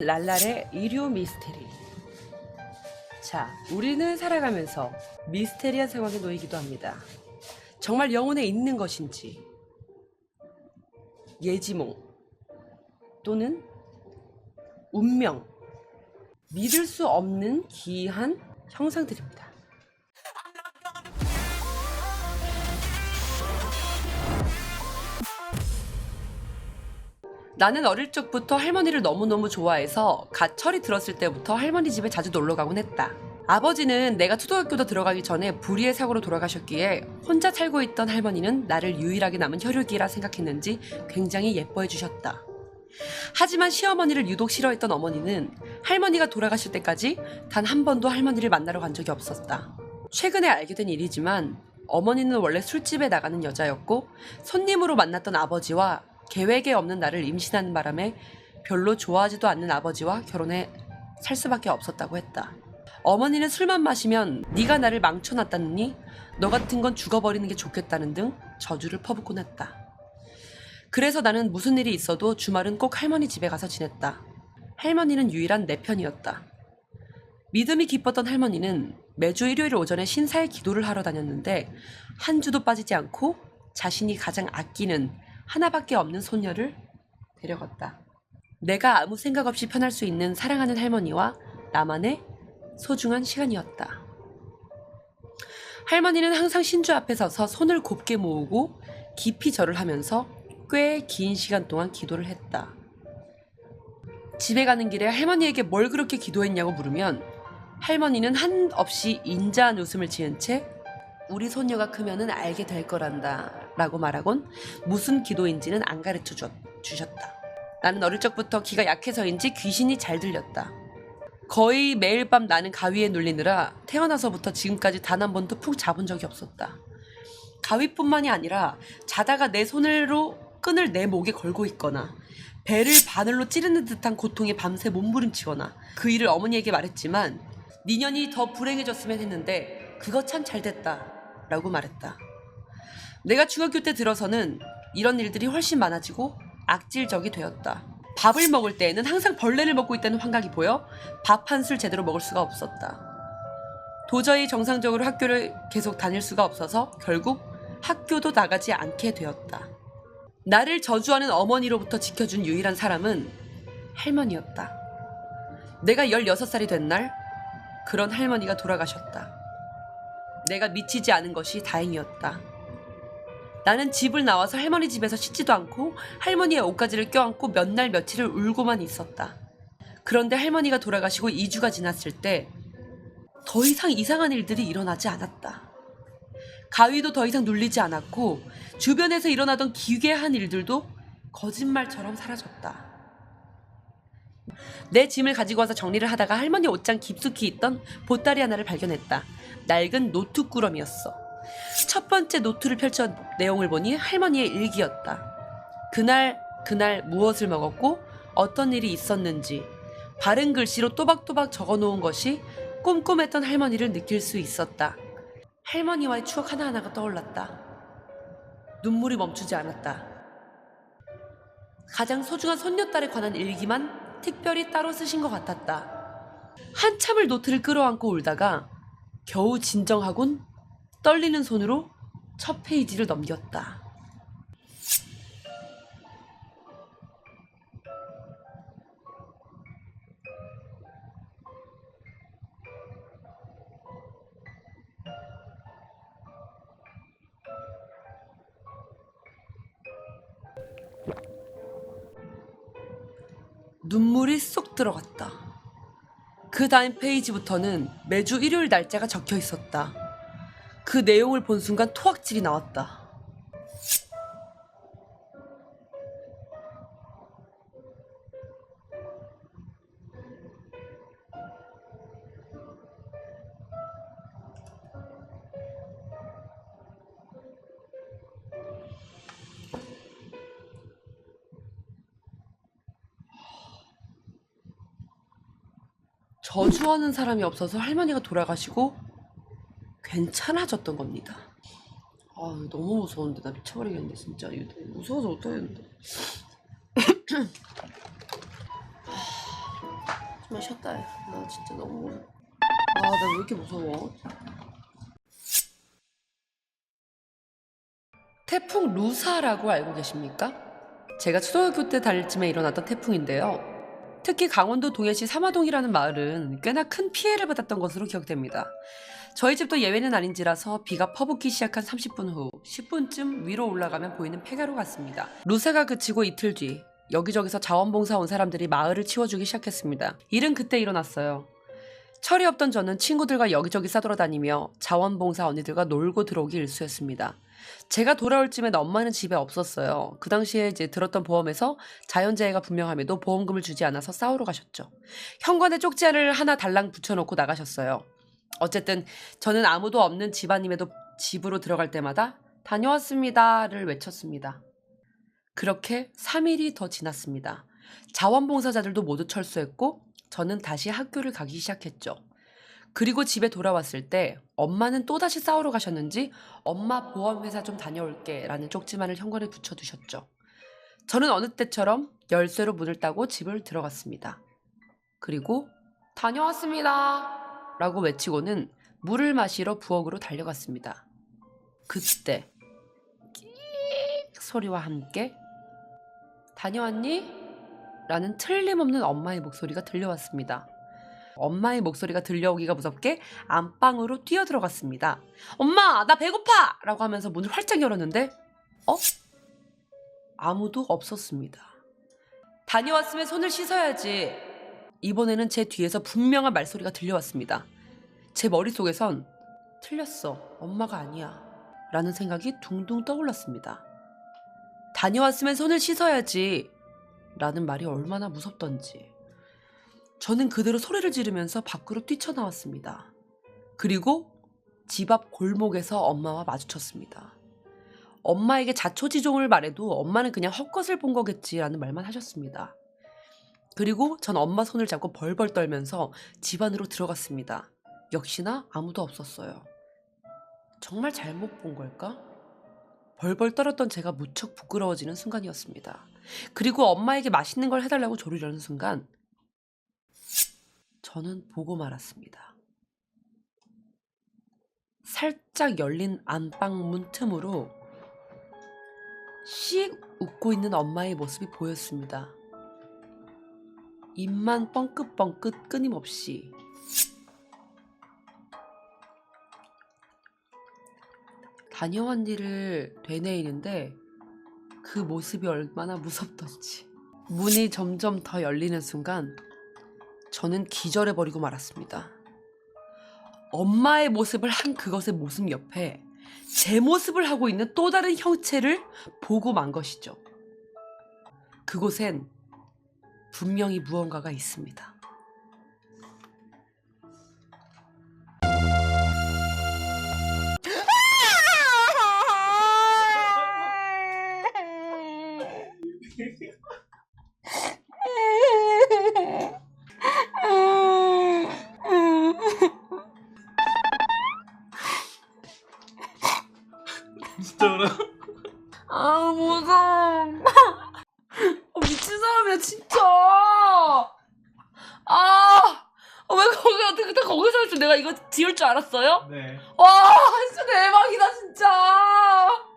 랄랄의 일요 미스테리. 자, 우리는 살아가면서 미스테리한 상황에 놓이기도 합니다. 정말 영혼에 있는 것인지, 예지몽 또는 운명, 믿을 수 없는 기이한 형상들입니다. 나는 어릴 적부터 할머니를 너무너무 좋아해서 갓 철이 들었을 때부터 할머니 집에 자주 놀러 가곤 했다. 아버지는 내가 초등학교도 들어가기 전에 불의의 사고로 돌아가셨기에 혼자 살고 있던 할머니는 나를 유일하게 남은 혈육이라 생각했는지 굉장히 예뻐해 주셨다. 하지만 시어머니를 유독 싫어했던 어머니는 할머니가 돌아가실 때까지 단 한 번도 할머니를 만나러 간 적이 없었다. 최근에 알게 된 일이지만 어머니는 원래 술집에 나가는 여자였고 손님으로 만났던 아버지와 계획에 없는 나를 임신하는 바람에 별로 좋아하지도 않는 아버지와 결혼해 살 수밖에 없었다고 했다. 어머니는 술만 마시면 네가 나를 망쳐놨다느니 너 같은 건 죽어버리는 게 좋겠다는 등 저주를 퍼붓곤 했다. 그래서 나는 무슨 일이 있어도 주말은 꼭 할머니 집에 가서 지냈다. 할머니는 유일한 내 편이었다. 믿음이 깊었던 할머니는 매주 일요일 오전에 신사의 기도를 하러 다녔는데 한 주도 빠지지 않고 자신이 가장 아끼는 하나밖에 없는 손녀를 데려갔다. 내가 아무 생각 없이 편할 수 있는 사랑하는 할머니와 나만의 소중한 시간이었다. 할머니는 항상 신주 앞에 서서 손을 곱게 모으고 깊이 절을 하면서 꽤 긴 시간 동안 기도를 했다. 집에 가는 길에 할머니에게 뭘 그렇게 기도했냐고 물으면 할머니는 한없이 인자한 웃음을 지은 채 우리 손녀가 크면은 알게 될 거란다 라고 말하곤 무슨 기도인지는 안 가르쳐 주셨다. 나는 어릴 적부터 귀가 약해서인지 귀신이 잘 들렸다. 거의 매일 밤 나는 가위에 눌리느라 태어나서부터 지금까지 단 한 번도 푹 자본 적이 없었다. 가위뿐만이 아니라 자다가 내 손으로 끈을 내 목에 걸고 있거나 배를 바늘로 찌르는 듯한 고통에 밤새 몸부림치거나 그 일을 어머니에게 말했지만 니년이 더 불행해졌으면 했는데 그거 참 잘됐다 라고 말했다. 내가 중학교 때 들어서는 이런 일들이 훨씬 많아지고 악질적이 되었다. 밥을 먹을 때에는 항상 벌레를 먹고 있다는 환각이 보여 밥 한 술 제대로 먹을 수가 없었다. 도저히 정상적으로 학교를 계속 다닐 수가 없어서 결국 학교도 나가지 않게 되었다. 나를 저주하는 어머니로부터 지켜준 유일한 사람은 할머니였다. 내가 16살이 된 날 그런 할머니가 돌아가셨다. 내가 미치지 않은 것이 다행이었다. 나는 집을 나와서 할머니 집에서 씻지도 않고 할머니의 옷가지를 껴안고 몇 날 며칠을 울고만 있었다. 그런데 할머니가 돌아가시고 2주가 지났을 때 더 이상 이상한 일들이 일어나지 않았다. 가위도 더 이상 눌리지 않았고 주변에서 일어나던 기괴한 일들도 거짓말처럼 사라졌다. 내 짐을 가지고 와서 정리를 하다가 할머니 옷장 깊숙이 있던 보따리 하나를 발견했다. 낡은 노트꾸러미였어. 첫 번째 노트를 펼쳐 내용을 보니 할머니의 일기였다. 그날 무엇을 먹었고 어떤 일이 있었는지 바른 글씨로 또박또박 적어놓은 것이 꼼꼼했던 할머니를 느낄 수 있었다. 할머니와의 추억 하나하나가 떠올랐다. 눈물이 멈추지 않았다. 가장 소중한 손녀딸에 관한 일기만 특별히 따로 쓰신 것 같았다. 한참을 노트를 끌어안고 울다가 겨우 진정하곤 떨리는 손으로 첫 페이지를 넘겼다. 눈물이 쏙 들어갔다. 그 다음 페이지부터는 매주 일요일 날짜가 적혀 있었다. 그 내용을 본 순간 토악질이 나왔다. 저주하는 사람이 없어서 할머니가 돌아가시고 괜찮아졌던 겁니다. 아, 너무 무서운데 나 미쳐버리겠네 진짜. 이거 무서워서 어떡하겠는데. 좀만 쉬었다 해. 나 진짜 너무 나 왜 이렇게 무서워? 태풍 루사라고 알고 계십니까? 제가 초등학교 때 다닐 쯤에 일어났던 태풍인데요. 특히 강원도 동해시 삼화동이라는 마을은 꽤나 큰 피해를 받았던 것으로 기억됩니다. 저희 집도 예외는 아닌지라서 비가 퍼붓기 시작한 30분 후 10분쯤 위로 올라가면 보이는 폐가로 갔습니다. 루사가 그치고 이틀 뒤 여기저기서 자원봉사 온 사람들이 마을을 치워주기 시작했습니다. 일은 그때 일어났어요. 철이 없던 저는 친구들과 여기저기 싸돌아다니며 자원봉사 언니들과 놀고 들어오기 일쑤였습니다. 제가 돌아올 쯤엔 엄마는 집에 없었어요. 그 당시에 이제 들었던 보험에서 자연재해가 분명함에도 보험금을 주지 않아서 싸우러 가셨죠. 현관에 쪽지를 하나 달랑 붙여놓고 나가셨어요. 어쨌든 저는 아무도 없는 집안임에도 집으로 들어갈 때마다 다녀왔습니다를 외쳤습니다. 그렇게 3일이 더 지났습니다. 자원봉사자들도 모두 철수했고 저는 다시 학교를 가기 시작했죠. 그리고 집에 돌아왔을 때 엄마는 또다시 싸우러 가셨는지 엄마 보험회사 좀 다녀올게 라는 쪽지만을 현관에 붙여두셨죠. 저는 어느 때처럼 열쇠로 문을 따고 집을 들어갔습니다. 그리고 다녀왔습니다 라고 외치고는 물을 마시러 부엌으로 달려갔습니다. 그때 끼익 소리와 함께 다녀왔니? 라는 틀림없는 엄마의 목소리가 들려왔습니다. 엄마의 목소리가 들려오기가 무섭게 안방으로 뛰어들어갔습니다. 엄마, 나 배고파! 라고 하면서 문을 활짝 열었는데 아무도 없었습니다. 다녀왔으면 손을 씻어야지. 이번에는 제 뒤에서 분명한 말소리가 들려왔습니다. 제 머릿속에선 틀렸어. 엄마가 아니야. 라는 생각이 둥둥 떠올랐습니다. 다녀왔으면 손을 씻어야지. 라는 말이 얼마나 무섭던지. 저는 그대로 소리를 지르면서 밖으로 뛰쳐나왔습니다. 그리고 집 앞 골목에서 엄마와 마주쳤습니다. 엄마에게 자초지종을 말해도 엄마는 그냥 헛것을 본 거겠지라는 말만 하셨습니다. 그리고 전 엄마 손을 잡고 벌벌 떨면서 집 안으로 들어갔습니다. 역시나 아무도 없었어요. 정말 잘못 본 걸까? 벌벌 떨었던 제가 무척 부끄러워지는 순간이었습니다. 그리고 엄마에게 맛있는 걸 해달라고 조르려는 순간 저는 보고 말았습니다. 살짝 열린 안방문 틈으로 씩 웃고 있는 엄마의 모습이 보였습니다. 입만 뻥긋뻥긋 끊임없이. 다녀온 일을 되뇌이는데 그 모습이 얼마나 무섭던지. 문이 점점 더 열리는 순간 저는 기절해버리고 말았습니다. 엄마의 모습을 한 그것의 모습 옆에 제 모습을 하고 있는 또 다른 형체를 보고 만 것이죠. 그곳엔 분명히 무언가가 있습니다. 진짜 그래? 아, 무서워. 미친 사람이야, 진짜. 왜 어떻게 거기서 했어? 내가 이거 지을 줄 알았어요? 네. 와, 진짜 대박이다, 진짜.